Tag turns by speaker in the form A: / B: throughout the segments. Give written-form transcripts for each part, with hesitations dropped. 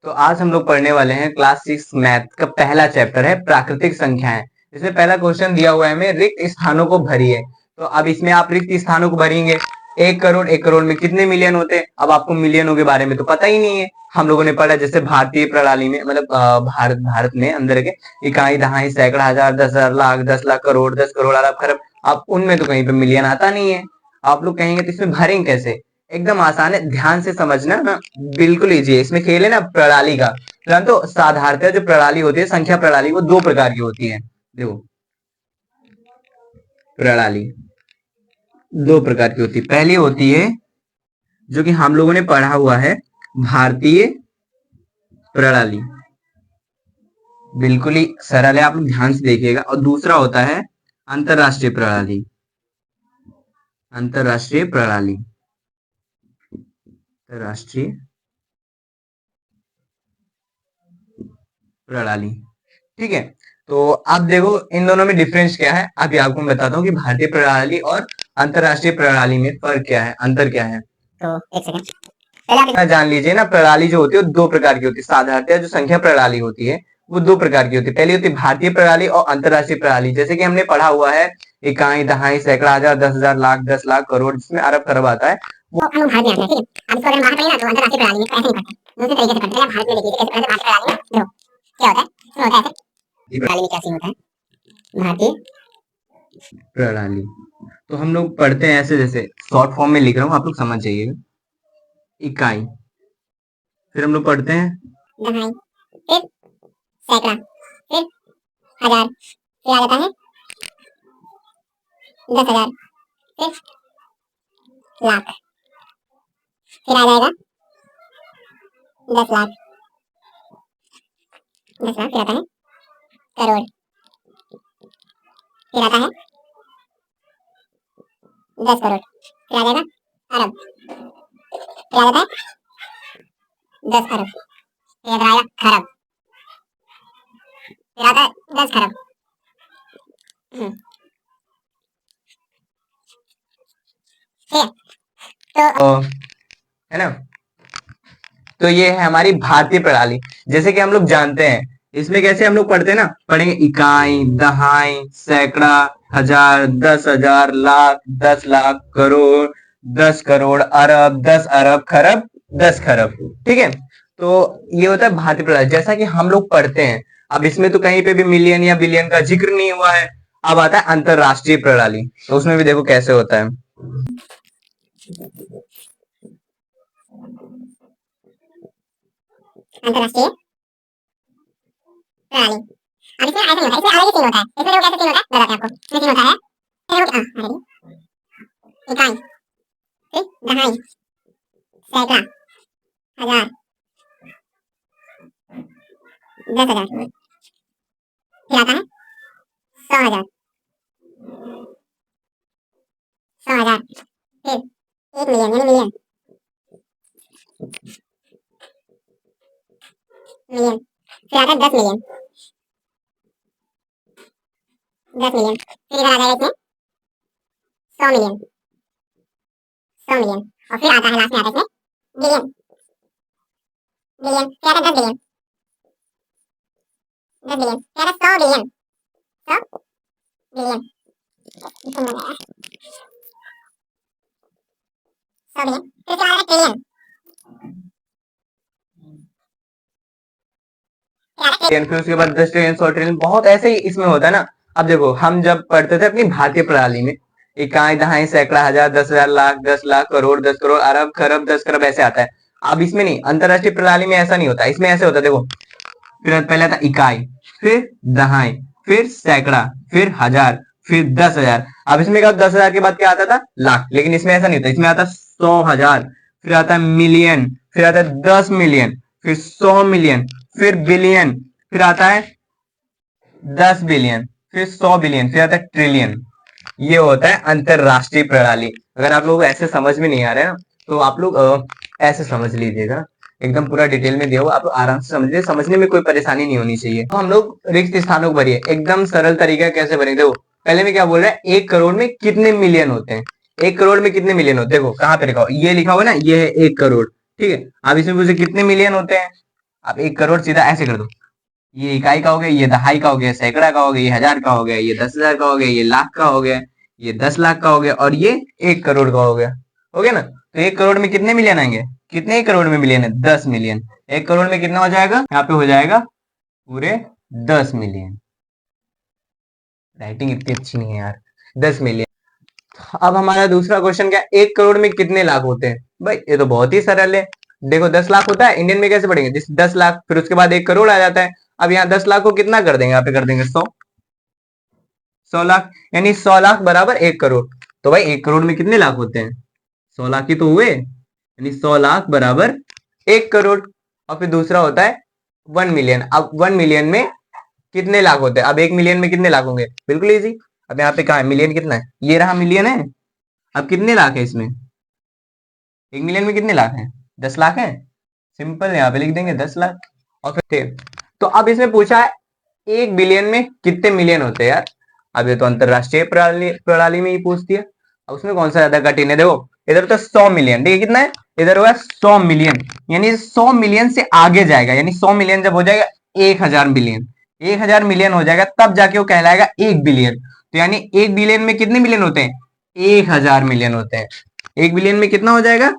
A: तो आज हम लोग पढ़ने वाले हैं क्लास 6 मैथ का पहला चैप्टर है प्राकृतिक संख्याएं। इसमें पहला क्वेश्चन दिया हुआ है हमें रिक्त स्थानों को भरिए। तो अब इसमें आप रिक्त स्थानों को भरेंगे। 1 करोड़ में कितने मिलियन होते हैं? अब आपको मिलियनों के बारे में तो पता ही नहीं है। हम लोगों ने पढ़ा जैसे भारतीय प्रणाली में मतलब भारत में अंदर के इकाई दहाई सैकड़ा हजार 10,000 लाख 10 लाख करोड़ 10 करोड़ अरब खरब। अब उनमें तो कहीं पे मिलियन आता नहीं है। आप लोग कहेंगे तो इसमें भरेंगे कैसे? एकदम आसान है, ध्यान से समझना ना। बिल्कुल इजी है। इसमें खेल है ना प्रणाली का। तो साधारणतः जो प्रणाली होती है संख्या प्रणाली वो दो प्रकार की होती है। देखो प्रणाली दो प्रकार की होती है। पहली होती है जो कि हम लोगों ने पढ़ा हुआ है भारतीय प्रणाली, बिल्कुल ही सरल है, आप लोग ध्यान से देखिएगा। और दूसरा होता है अंतरराष्ट्रीय प्रणाली। अंतरराष्ट्रीय प्रणाली अंतरराष्ट्रीय प्रणाली ठीक है। तो आप देखो इन दोनों में डिफरेंस क्या है। अभी आपको मैं बताता हूँ कि भारतीय प्रणाली और अंतरराष्ट्रीय प्रणाली में फर्क क्या है, अंतर क्या है। तो एक सेकंड पहले आप जान लीजिए ना, प्रणाली जो होती है वो दो प्रकार की होती है। साधारणतः जो संख्या प्रणाली होती है वो दो प्रकार की होती है। पहली होती है भारतीय प्रणाली और अंतरराष्ट्रीय प्रणाली। जैसे कि हमने पढ़ा हुआ है इकाई दहाई सैकड़ा हजार 10,000 लाख 10 लाख करोड़ जिसमें अरब खरब आता है वो हम भारत में आते हैं। ठीक है, अब इसको अगर बाहर पढ़े ना तो अंतरराष्ट्रीय प्रणाली में ऐसे नहीं पढ़ते, दूसरे तरीके से पढ़ते हैं। भारत में देखिए कैसे पढ़ते हैं। भारतीय प्रणाली में देखो क्या होता है, इसमें होता है ऐसे प्रणाली में क्या सीन होता है भारतीय प्रणाली। तो हम लोग पढ़ते हैं ऐसे, जैसे शॉर्ट फॉर्म में लिख रहा हूँ आप लोग समझ जाइएगा। इकाई, फिर हम लोग पढ़ते हैं दहाई, फिर सैकड़ा, फिर हजार, फिर आ जाता है 10,000, फिर लाख, फिर आ जाएगा 10 लाख, 10 लाख, फिर आता है करोड़, फिर आता है 10 करोड़, फिर आ जाएगा अरब, फिर आ जाता है 10 अरब, फिर आ जाएगा खरब, फिर आता है 10 खरब। ठीक है, तो है ना। तो ये है हमारी भारतीय प्रणाली। जैसे कि हम लोग जानते हैं इसमें कैसे हम लोग पढ़ते हैं ना, पढ़ेंगे इकाई दहाई सैकड़ा हजार 10,000 लाख 10 लाख करोड़ 10 करोड़ अरब 10 अरब खरब 10 खरब। ठीक है, तो ये होता है भारतीय प्रणाली जैसा कि हम लोग पढ़ते हैं। अब इसमें तो कहीं पे भी मिलियन या बिलियन का जिक्र नहीं हुआ है। अब आता है अंतरराष्ट्रीय प्रणाली, तो उसमें भी देखो कैसे होता है। अंतरराष्ट्रीय प्रणाली, अब इसमें ऐसा नहीं होता, इसमें अलग ही सीन होता है। इसमें देखो कैसे सीन होता है, बताते हैं आपको। इसमें सीन होता है इकाई, फिर दहाई सैकड़ा हजार 10,000, फिर आता है 100,000, 100,000, फिर 1 मिलियन यानी मिलियन, मिलियन, फिर आता है 10 मिलियन, 10 मिलियन, फिर इधर आ जाएगा इसमें 100 मिलियन, 100 मिलियन, और फिर आता है लास्ट में आता है इसमें बिलियन, बिलियन, क्या आता है 10 बिलियन, 10 बिलियन, क्या आता है 100 बिलियन, 100 बिलियन, 100 बिलियन, फिर इसके बाद आता है ट्रिलियन, फिर उसके बाद 10 ट्रिलियन 100 ट्रिलियन, बहुत ऐसे ही इसमें होता है ना। अब देखो हम जब पढ़ते थे अपनी भारतीय प्रणाली में इकाई दहाई सैकड़ा हजार 10,000 लाख 10 लाख करोड़ 10 करोड़ अरब खरब 10 खरब ऐसे आता है। अब इसमें नहीं, अंतरराष्ट्रीय प्रणाली में ऐसा नहीं होता। इसमें ऐसे होता है देखो, फिर पहले आता इकाई, फिर दहाई, फिर सैकड़ा, फिर हजार, फिर 10,000। अब इसमें क्या 10,000 के बाद क्या आता था? लाख। लेकिन इसमें ऐसा नहीं होता, इसमें आता 100,000, फिर आता है मिलियन, फिर आता है 10 मिलियन, फिर 100 मिलियन, फिर बिलियन, फिर आता है 10 बिलियन, फिर 100 बिलियन, फिर आता है ट्रिलियन। ये होता है अंतरराष्ट्रीय प्रणाली। अगर आप लोग ऐसे समझ में नहीं आ रहे हैं तो आप लोग ऐसे समझ लीजिएगा, एकदम पूरा डिटेल में दिया हुआ, आप आराम से समझ लीजिए, समझने में कोई परेशानी नहीं होनी चाहिए। तो हम लोग रिक्त स्थानों को भरिए, एकदम सरल तरीका कैसे भरेंगे। देखो पहले में क्या बोल रहा है, 1 करोड़ में कितने मिलियन होते हैं। 1 करोड़ में कितने मिलियन होते हैं, देखो कहाँ पे लिखा हुआ, ये लिखा हुआ ना, ये है 1 करोड़। ठीक है, अब इसमें पूछे कितने मिलियन होते हैं। आप 1 करोड़ सीधा ऐसे कर दो, ये इकाई का हो गया, ये दहाई का हो गया, सैकड़ा का हो गया, ये हजार का हो गया, ये 10,000 का हो गया, ये लाख का हो गया, ये 10 लाख का हो गया, और ये 1 करोड़ का हो गया ना। तो 1 करोड़ में कितने मिलियन आएंगे, कितने 1 करोड़ में मिलियन है, 10 मिलियन। 1 करोड़ में कितना हो जाएगा, यहाँ पे हो जाएगा पूरे 10 मिलियन। राइटिंग इतनी अच्छी नहीं है यार, 10 मिलियन। अब हमारा दूसरा क्वेश्चन क्या है, 1 करोड़ में कितने लाख होते हैं। भाई ये तो बहुत ही सरल है, देखो 10 लाख होता है, इंडियन में कैसे पढ़ेंगे, जिस 10 लाख फिर उसके बाद 1 करोड़ आ जाता है। अब यहाँ 10 लाख को कितना कर देंगे, यहाँ पे कर देंगे 100 लाख, यानी 100 लाख बराबर 1 करोड़। तो भाई 1 करोड़ में कितने लाख होते हैं, 100 लाख ही तो हुए, यानी 100 लाख बराबर 1 करोड़। और फिर दूसरा होता है 1 मिलियन। अब 1 मिलियन में कितने लाख होते हैं, अब 1 मिलियन में कितने लाख होंगे, बिल्कुल इजी। अब यहाँ पे कहा है मिलियन कितना है, ये रहा मिलियन है। अब कितने लाख है इसमें, 1 मिलियन में कितने लाख हैं, 10 लाख हैं। सिंपल, यहाँ पे लिख देंगे 10 लाख। और फिर तो अब इसमें पूछा है 1 बिलियन में कितने मिलियन होते हैं यार। अब ये तो अंतरराष्ट्रीय प्रणाली प्रणाली में ही पूछती है, अब उसमें कौन सा ज्यादा कठिन है। देखो इधर तो 100 मिलियन, ठीक है, कितना है, इधर होगा 100 मिलियन, यानी 100 मिलियन से आगे जाएगा, यानी 100 मिलियन जब हो जाएगा 1,000 मिलियन, 1,000 मिलियन हो जाएगा तब जाके वो कहलाएगा 1 बिलियन। तो यानी 1 बिलियन में कितने मिलियन होते हैं, 1,000 मिलियन होते हैं। 1 बिलियन में कितना हो जाएगा,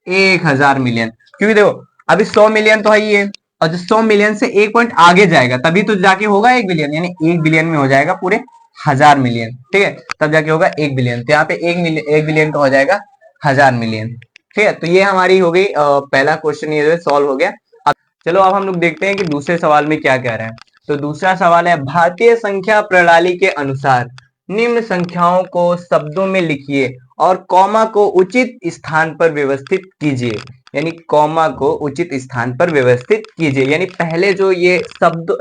A: 1,000 मिलियन। क्योंकि देखो अभी 100 मिलियन तो है ही है, और जो 100 मिलियन से 1 पॉइंट आगे जाएगा तभी तो जाके होगा 1 बिलियन, यानी 1 बिलियन में हो जाएगा पूरे 1,000 मिलियन, ठीक है, तब जाके होगा 1 बिलियन। तो यहाँ पे 1 बिलियन का हो जाएगा 1,000 मिलियन, ठीक है। तो ये हमारी हो गई पहला क्वेश्चन, ये सॉल्व हो गया। अब चलो अब हम लोग देखते हैं कि दूसरे सवाल में क्या कह रहे हैं। तो दूसरा सवाल है, भारतीय संख्या प्रणाली के अनुसार निम्न संख्याओं को शब्दों में लिखिए और कॉमा को उचित स्थान पर व्यवस्थित कीजिए। यानी कॉमा को उचित स्थान पर व्यवस्थित कीजिए, यानी पहले जो ये शब्द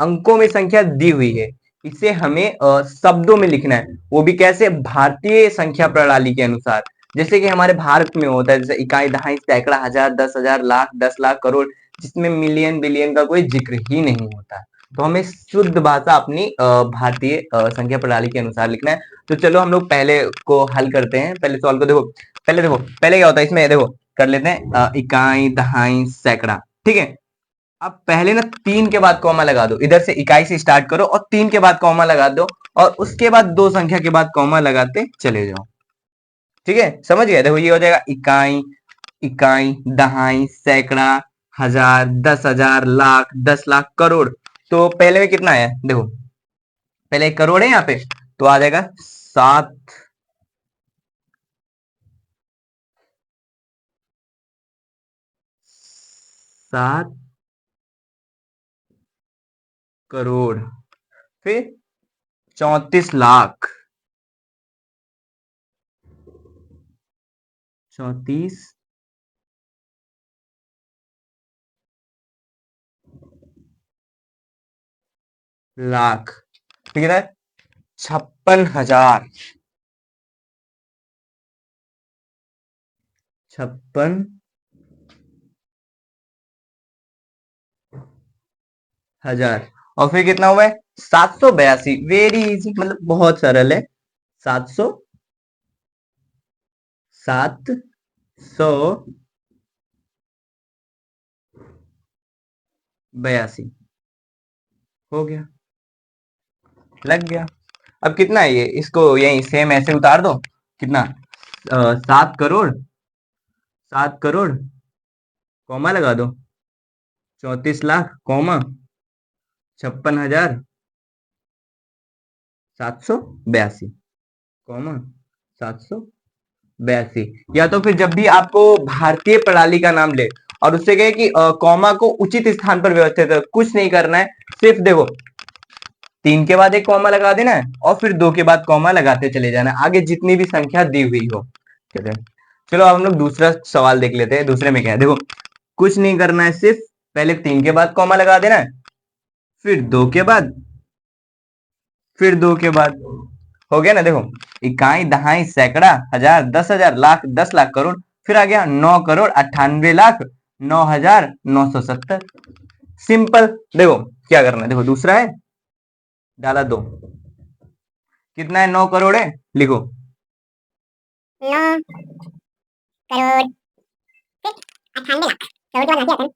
A: अंकों में संख्या दी हुई है इसे हमें शब्दों में लिखना है, वो भी कैसे, भारतीय संख्या प्रणाली के अनुसार। जैसे कि हमारे भारत में होता है, जैसे इकाई, दहाई, सैकड़ा, हजार, 10,000, लाख, 10 लाख, करोड़, जिसमें मिलियन बिलियन का कोई जिक्र ही नहीं होता। तो हमें शुद्ध भाषा अपनी भारतीय संख्या प्रणाली के अनुसार लिखना है। तो चलो हम लोग पहले को हल करते हैं, पहले सवाल को देखो। पहले क्या होता है इसमें, देखो कर लेते हैं, इकाई, दहाई, सैकड़ा, ठीक है। अब पहले ना 3 के बाद कॉमा लगा दो, इधर से इकाई से स्टार्ट करो और 3 के बाद कॉमा लगा दो, और उसके बाद 2 संख्या के बाद कॉमा लगाते चले जाओ, ठीक है, समझ गए। देखो ये हो जाएगा इकाई, इकाई, दहाई, सैकड़ा, हजार, 10,000, लाख, 10 लाख, करोड़। तो पहले में कितना है, देखो पहले 1 करोड़ है यहाँ पे, तो आ जाएगा 7 करोड़, फिर 34 लाख, 34 लाख, ठीक है, 56,000, 56,000, और फिर कितना हुआ है, 782। वेरी इजी, मतलब बहुत सरल है, 782 हो गया, लग गया। अब कितना है ये, इसको यही सेम ऐसे उतार दो, कितना, 7 करोड़, 7 करोड़, कॉमा लगा दो, 34 लाख, कॉमा, 56,782, कॉमा, 782। या तो फिर जब भी आपको भारतीय प्रणाली का नाम ले और उससे कहे कि कॉमा को उचित स्थान पर व्यवस्थित है, कुछ नहीं करना है, सिर्फ देखो 3 के बाद एक कॉमा लगा देना है और फिर 2 के बाद कॉमा लगाते चले जाना है, आगे जितनी भी संख्या दी हुई हो, ठीक है। चलो अब हम लोग दूसरा सवाल देख लेते हैं। दूसरे में क्या है, देखो कुछ नहीं करना है, सिर्फ पहले 3 के बाद कॉमा लगा देना है, फिर 2 के बाद, फिर 2 के बाद, हो गया ना। देखो इकाई, दहाई, सैकड़ा, हजार, 10,000, लाख, 10 लाख, करोड़, फिर आ गया 9 करोड़ 98 लाख 9,970। सिंपल। देखो क्या करना है, देखो दूसरा है, डाला 2, कितना है, 9 करोड़ है, लिखो
B: 9 करोड़ फिर 98 लाख करोड़ के बाद लाख आते हैं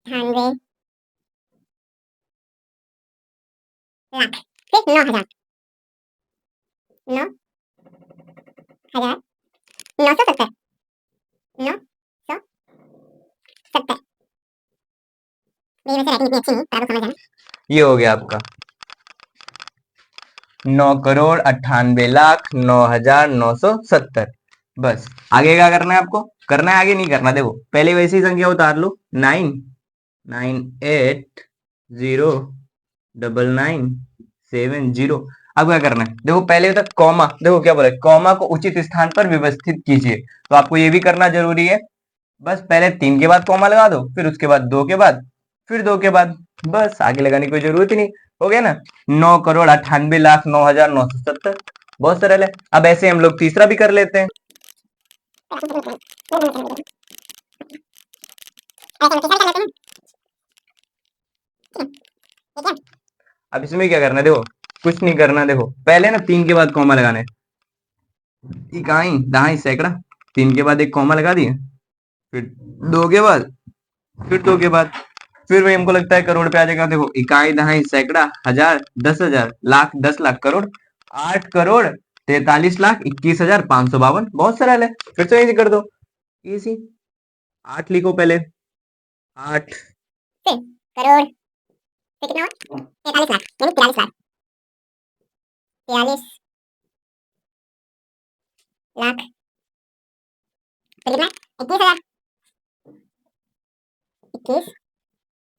B: 98 लाख, फिर 9,000 9,000 970 970 मेरी वैसे राइटिंग इतनी अच्छी नहीं पर आप समझ जाना।
A: ये हो गया आपका 9,98,09,970। बस आगे क्या करना है आपको, करना है आगे नहीं करना, देखो पहले वैसी संख्या उतार लो 9980997 अब क्या करना है, देखो पहले तक कॉमा, देखो क्या बोला है, कॉमा को उचित स्थान पर व्यवस्थित कीजिए, तो आपको ये भी करना जरूरी है। बस पहले 3 के बाद कॉमा लगा दो, फिर उसके बाद 2 के बाद, फिर 2 के बाद, बस आगे लगाने की कोई जरूरत ही नहीं। हो गया ना, 9,98,09,970। बहुत सरल है। अब ऐसे हम लोग तीसरा भी कर लेते हैं। अब इसमें क्या करना है, देखो कुछ नहीं करना, देखो पहले ना 3 के बाद कॉमा लगाना है, इकाई दहाई सैकड़ा, 3 के बाद एक कॉमा लगा दिए, फिर 2 के बाद, फिर 2 के बाद, फिर वही हमको लगता है करोड़ पे आ जाएगा, देखो इकाई दहाई सैकड़ा हजार 10,000 लाख 10 लाख करोड़ 8,43,41,552। बहुत सरल है, फिर से इजी कर दो, इजी। 8 लिखो पहले, 8
B: करोड़ फिर कितना हुआ 43 लाख यानी 43 लाख 43 लाख फिर कितना 21,000 21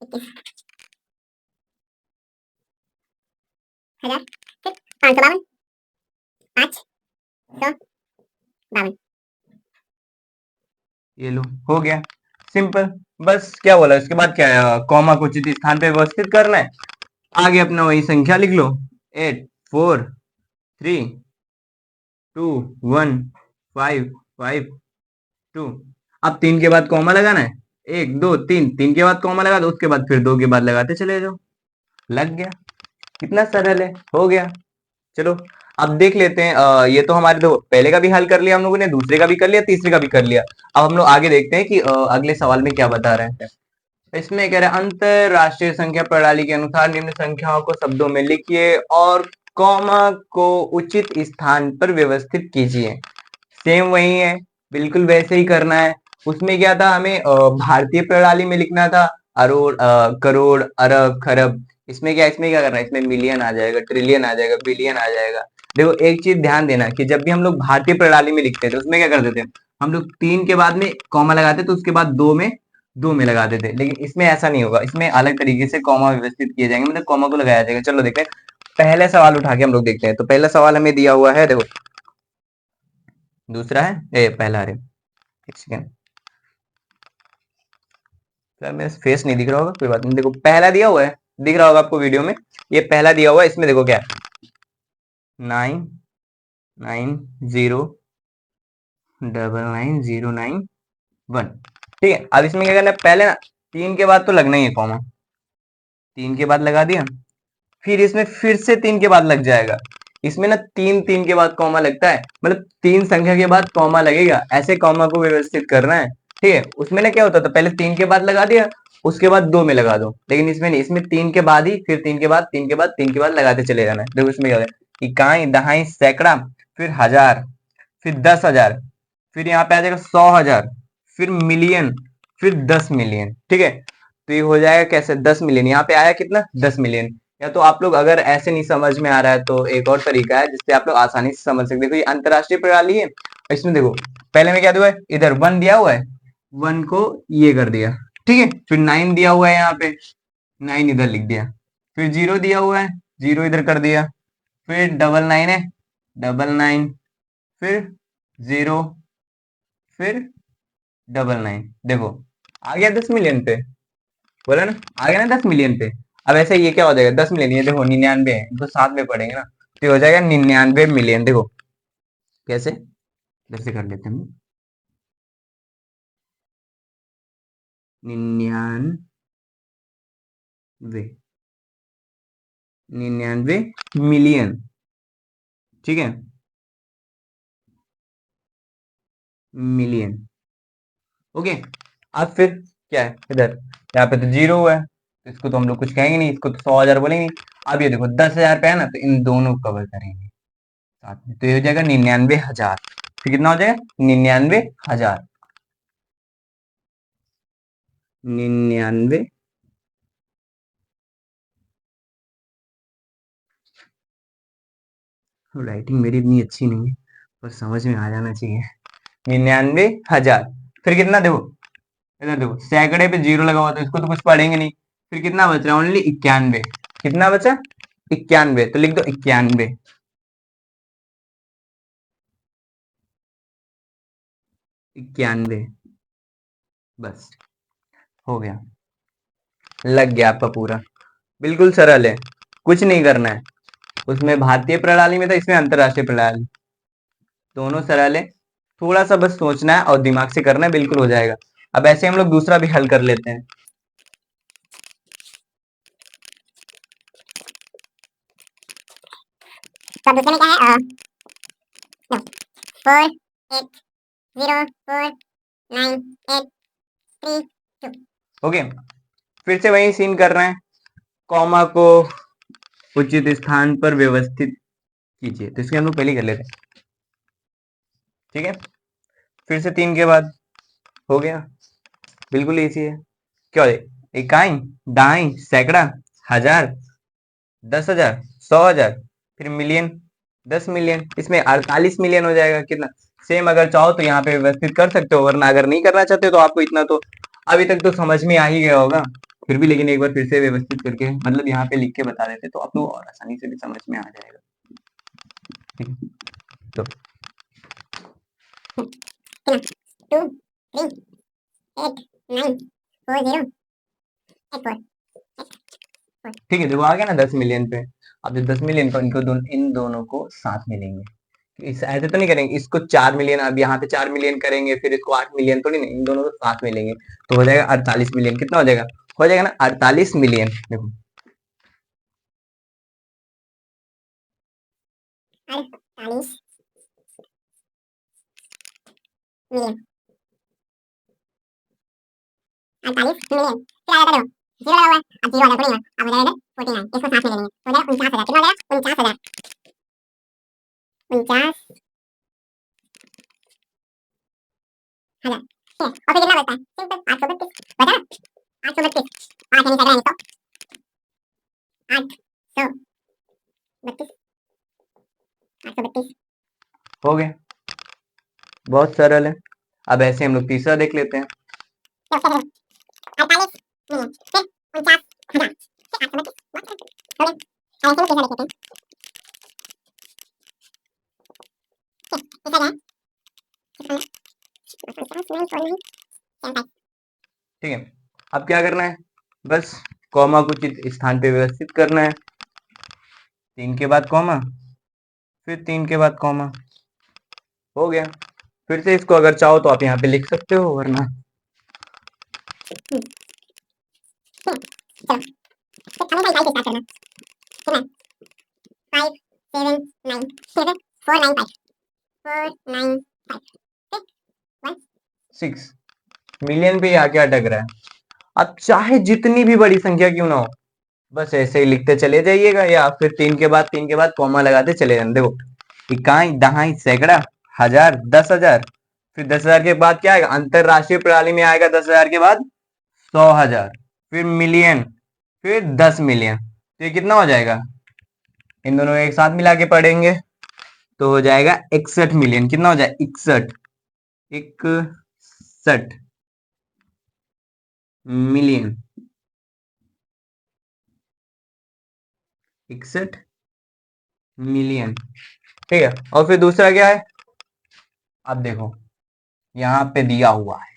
B: 21,000 फिर 552 552
A: ये लो हो गया, सिंपल। बस क्या बोला इसके बाद, क्या है, कॉमा को उचित स्थान पे व्यवस्थित करना है। आगे अपना वही संख्या लिख लो, 8,4,3,2,1,5,5,2। अब 3 के बाद कॉमा लगाना है, 1 2 3, 3 के बाद कॉमा लगा दो, उसके बाद फिर 2 के बाद लगाते चले जाओ, लग गया। कितना सरल है, हो गया। चलो अब देख लेते हैं, ये तो हमारे दो पहले का भी हल कर लिया हम लोगों ने, दूसरे का भी कर लिया, तीसरे का भी कर लिया। अब हम लोग आगे देखते हैं कि अगले सवाल में क्या बता रहे हैं। इसमें कह रहे हैं अंतरराष्ट्रीय संख्या प्रणाली के अनुसार निम्न संख्याओं को शब्दों में लिखिए और कॉमा को उचित स्थान पर व्यवस्थित कीजिए। सेम वही है, बिल्कुल वैसे ही करना है। उसमें क्या था, हमें भारतीय प्रणाली में लिखना था, अरोड़ करोड़ अरब खरब। इसमें क्या करना है, इसमें मिलियन आ जाएगा, ट्रिलियन आ जाएगा, बिलियन आ जाएगा। देखो एक चीज ध्यान देना कि जब भी हम लोग भारतीय प्रणाली में लिखते हैं तो उसमें क्या कर देते हैं, हम लोग 3 के बाद में कॉमा लगाते तो उसके बाद 2 में लगा देते, लेकिन इसमें ऐसा नहीं होगा, इसमें अलग तरीके से कॉमा व्यवस्थित किए जाएंगे, मतलब कॉमा को लगाया जाएगा। चलो देखते हैं, पहले सवाल उठा के हम लोग देखते हैं। तो पहला सवाल हमें दिया हुआ है, देखो दूसरा है, पहला है, एक सेकेंड सर मेरा फेस नहीं दिख रहा होगा, कोई बात नहीं। देखो पहला दिया हुआ है, दिख रहा होगा आपको वीडियो में, ये पहला दिया हुआ है। इसमें देखो क्या है, 9,9,0,9,9,1। ठीक है, अब इसमें क्या करना है, पहले ना 3 के बाद तो लगना ही है कॉमा, 3 के बाद लगा दिया, फिर इसमें फिर से 3 के बाद लग जाएगा। इसमें ना 3 के बाद कॉमा लगता है, मतलब 3 संख्या के बाद कॉमा लगेगा, ऐसे कॉमा को व्यवस्थित करना है। ठीक है, उसमें ना क्या होता था, पहले 3 के बाद लगा दिया, उसके बाद 2 में लगा दो, लेकिन इसमें नहीं, इसमें 3 के बाद ही, फिर 3 के बाद, 3 के बाद, 3 के बाद लगाते चले जाना है। देखो इसमें क्या होगा, इकाई दहाई सैकड़ा, फिर हजार, फिर 10,000, फिर यहाँ पे आ जाएगा 100,000, फिर मिलियन, फिर 10 मिलियन। ठीक है, तो ये हो जाएगा कैसे, 10 मिलियन, यहाँ पे आया कितना, 10 मिलियन। या तो आप लोग अगर ऐसे नहीं समझ में आ रहा है तो एक और तरीका है जिससे आप लोग आसानी से समझ सकते हैं। देखो ये अंतरराष्ट्रीय प्रणाली है, इसमें देखो पहले में क्या दिया हुआ है, इधर 1 दिया हुआ है, 1 को ये कर दिया, ठीक है, फिर 9 दिया हुआ है, यहाँ पे 9 इधर लिख दिया, फिर 0 दिया हुआ है, 0 इधर कर दिया, फिर 999 है, 99, फिर 0, फिर 99। देखो आ गया 10 मिलियन पे, बोला ना आ गया ना 10 मिलियन पे। अब ऐसे ये क्या हो जाएगा, 10 मिलियन, ये देखो 99 है, इनको साथ में पढ़ेंगे ना, तो ये हो जाएगा 99 मिलियन। देखो कैसे, इधर से कर लेते हैं हम, 99 99 मिलियन। ठीक है, मिलियन। ओके, अब फिर क्या है इधर, यहाँ पे तो जीरो हुआ है तो इसको तो हम लोग कुछ कहेंगे नहीं, इसको तो 100,000 बोलेंगे। अब ये देखो 10,000 पे है ना, तो इन दोनों को कवर करेंगे साथ में, तो ये हो जाएगा 99,000। फिर कितना हो जाएगा 99,000, 99। राइटिंग मेरी इतनी अच्छी नहीं है, पर समझ में आ जाना चाहिए। 99,000। फिर कितना देखो, इधर देखो सैकड़े पे जीरो लगा हुआ, तो इसको तो कुछ पढ़ेंगे नहीं। फिर कितना बच रहा है, ओनली 91। कितना बचा, 91, तो लिख दो 91। 91, बस हो गया, लग गया आपका पूरा। बिल्कुल सरल है, कुछ नहीं करना है। उसमें भारतीय प्रणाली में था, इसमें अंतरराष्ट्रीय प्रणाली, दोनों सरल है। थोड़ा सा बस सोचना है और दिमाग से करना है, बिल्कुल हो जाएगा। अब ऐसे हम लोग दूसरा भी हल कर लेते हैं।
B: तो दूसरे में क्या है, 4804983।
A: ओके, फिर से वही सीन कर रहे हैं, कॉमा को उचित स्थान पर व्यवस्थित कीजिए, तो इसके हम लोग पहले कर लेते हैं। ठीक है, फिर से 3 के बाद हो गया, बिल्कुल इजी है। क्या है, इकाई, दहाई, सैकड़ा, हजार, 10,000, 100,000, फिर मिलियन, 10 मिलियन, इसमें 48 मिलियन हो जाएगा। कितना, सेम अगर चाहो तो यहाँ पे व्यवस्थित कर सकते हो, वरना अगर नहीं करना चाहते हो तो आपको इतना तो अभी तक तो समझ में आ ही गया होगा। फिर भी लेकिन एक बार फिर से व्यवस्थित करके, मतलब यहाँ पे लिख के बता देते तो आप लोग और आसानी से भी समझ में आ जाएगा। ठीक है, तो
B: 2389408।
A: ठीक है, देखो आ गया ना 10 मिलियन पे। अब जो 10 मिलियन को इन दोनों को साथ में लेंगे, इस ऐसे तो नहीं करेंगे, इसको 4 मिलियन, अब यहाँ पे 4 मिलियन करेंगे, फिर इसको 8 मिलियन, थोड़ी नहीं, इन दोनों को साथ में लेंगे तो हो जाएगा 48 मिलियन। कितना हो जाएगा ना 48 मिलियन। देखो
B: 48 मिलियन, 48 मिलियन, फिर आएगा, देखो जीरो लगा हुआ है, अब जीरो आ जाएगा, अब हो जाएगा 49, इसको साथ में ले लेंगे, हो जाएगा 49,000। कितना हो जाएगा, 49,000, 49,000। ठीक है, और फिर कितना बचता है, सिंपल 832 बचा ना, 832, 5 यानी सैकड़ा, यानी 100, 832, 832।
A: हो गया, बहुत सरल है। अब ऐसे हम लोग तीसरा देख लेते हैं। 48 मिलियन, फिर 49,000, फिर 832, हो गया। अब ऐसे में तीसरा देख लेते हैं। तीसरा क्या है, 49,949,75। ठीक है, अब क्या करना है, बस कॉमा को उचित स्थान पे व्यवस्थित करना है। 3 के बाद कॉमा, फिर 3 के बाद कॉमा, हो गया। फिर से इसको अगर चाहो तो आप यहाँ पे लिख सकते हो, वरना
B: चलो, फिर हमेशा इकाई से स्टार्ट करना, कितना है, 579, फिर 495, 495, फिर 1।
A: 6 मिलियन पे आके अटक रहा है। अब चाहे जितनी भी बड़ी संख्या क्यों ना हो, बस ऐसे ही लिखते चले जाइएगा, या फिर 3 के बाद कॉमा लगाते चले जाना। देखो इकाई, दहाई, सैकड़ा, हजार, 10,000, फिर 10,000 के बाद क्या आएगा, अंतरराष्ट्रीय प्रणाली में आएगा 10,000 के बाद 100,000, फिर मिलियन, फिर 10 मिलियन। तो ये कितना हो जाएगा, इन दोनों को एक साथ मिला के पढ़ेंगे तो हो जाएगा 61 मिलियन। कितना हो जाएगा, 61, 61 मिलियन, 61 मिलियन। ठीक है, और फिर दूसरा क्या है, अब देखो यहाँ पे दिया हुआ है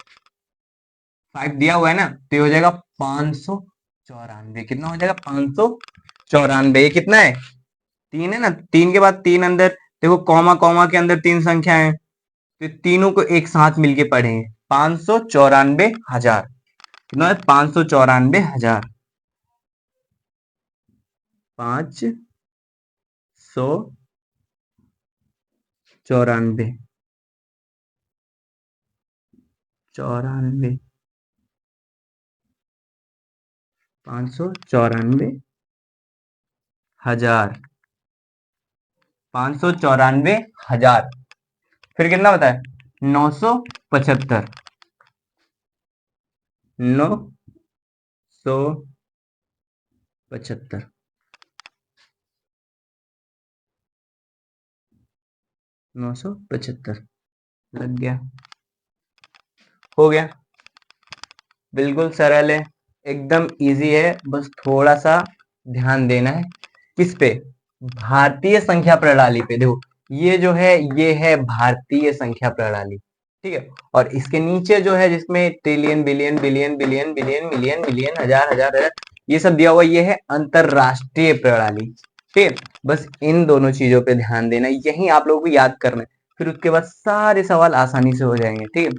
A: 5 दिया हुआ है ना, तो ये हो जाएगा 594। कितना हो जाएगा, 594। ये कितना है, 3 है ना, 3 के बाद 3 अंदर, देखो कॉमा कॉमा के अंदर 3 संख्या है, तो तीनों को एक साथ मिलके पढ़ेंगे, 594,000। कितना है, 594,000, 594। 94 594 हजार 594 हजार। फिर कितना होता है 975 975 975 लग गया, हो गया। बिल्कुल सरल है, एकदम इजी है, बस थोड़ा सा ध्यान देना है किस पे, भारतीय संख्या प्रणाली पे। देखो ये जो है ये है भारतीय संख्या प्रणाली, ठीक है। और इसके नीचे जो है जिसमें trillion billion billion billion billion million million हजार हजार हजार ये सब दिया हुआ, ये है अंतरराष्ट्रीय प्रणाली, ठीक है। बस इन दोनों चीजों पे ध्यान देना, यही आप लोगों को याद करना है, फिर उसके बाद सारे सवाल आसानी से हो जाएंगे, ठीक है।